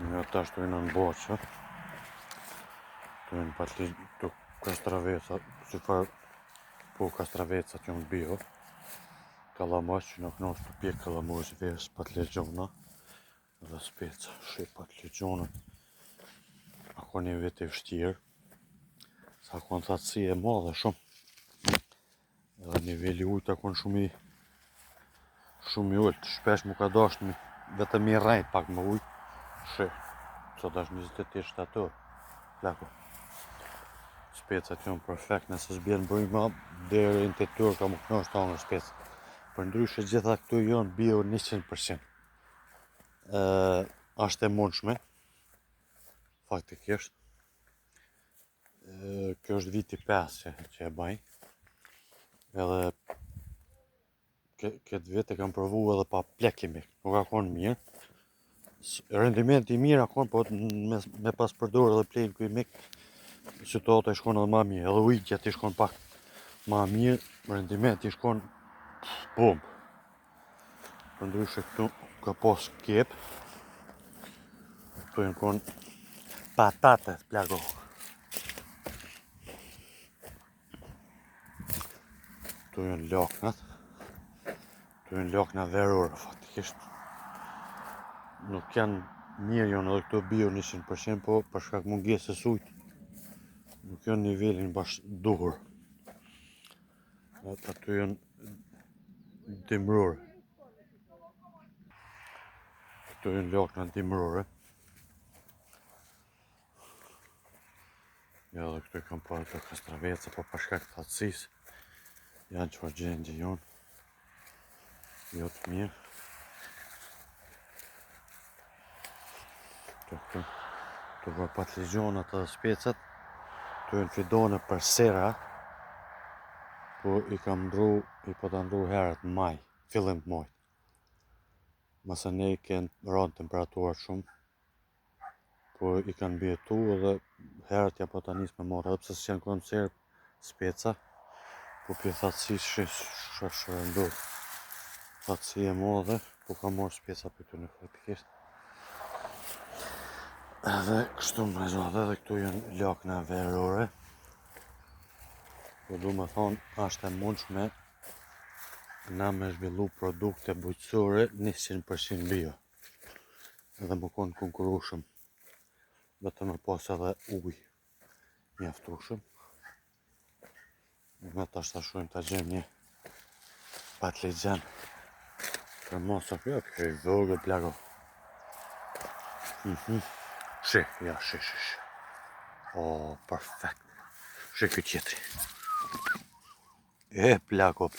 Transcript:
Ja tash të në boqë, të në patli të kastraveca, si farë po kastraveca që në bio, kalamaj që në knosh të pjek kalamaj vesh patligjona, dhe speca, shi patligjona, ako një vete i vështirë, sa ako në thatësi e madhe shumë, edhe nivelli ujtë ako në shumë i ullë, shpesh mu ka dasht vetëm i rejt pak më ujtë, shi, sot është 28 shtator, plako. Speca që janë perfekt, nëse s'bjen brima, deri në tetur ka më knosh të angër speca. Për ndryshe gjitha këtu janë bio 100%. Ashtë e mundshme, faktikisht. Kjo është viti 5 që e baj. Edhe këtë vit e kam provu edhe pa plekimi, nuk ka konë mirë. Rendimenti i mirë akon, po me pas përdor edhe plejnë kuj mik, situata i shkon edhe ma mirë, edhe ujtjet i shkon pak ma mirë, rendimenti i shkon bum. Për ndryshe këtu ka pas kep, këtu janë kon patate, plako. Këtu janë laknat, këtu janë lakna verore, faktikisht. Nuk janë mirë janë edhe këto bio 100%, po për shkak mungesës ujtë, nuk janë nivelin bash duhur. Aty janë dimrore. Këtu janë lakna dimrore. Ja dhe këtu kam parë të kastraveca, po për shkak të thatësisë, janë që gjendje jonë, jo të mirë. Këtu për patligjonat edhe specat, këtu janë fidone për sera, po i kam po ta ndru herët në maj, fillim të majt. Mase ne i kanë rënë temperaturat shumë, po i kanë bjetu edhe herët ja po ta nis me marrë, edhe pse s'janë konë serë speca, po për thatësisë shërëndot. Thatësi e madhe, po ka marrë speca për të në faktikisht. Edhe kështu më zonë, edhe këtu janë lakna verore. Po du me thonë, ashtë e mundshme na me zhvillu produkte bujqësore 100% bio. Edhe më konë konkurushëm. Vetëm me pas edhe uj mjaftushëm. Me ta shtashojmë ta gjem një patligjen. Për mos kjo i vogël plako. Shi, ja, shi. O, perfekt. Shi kjo tjetri. E, plako.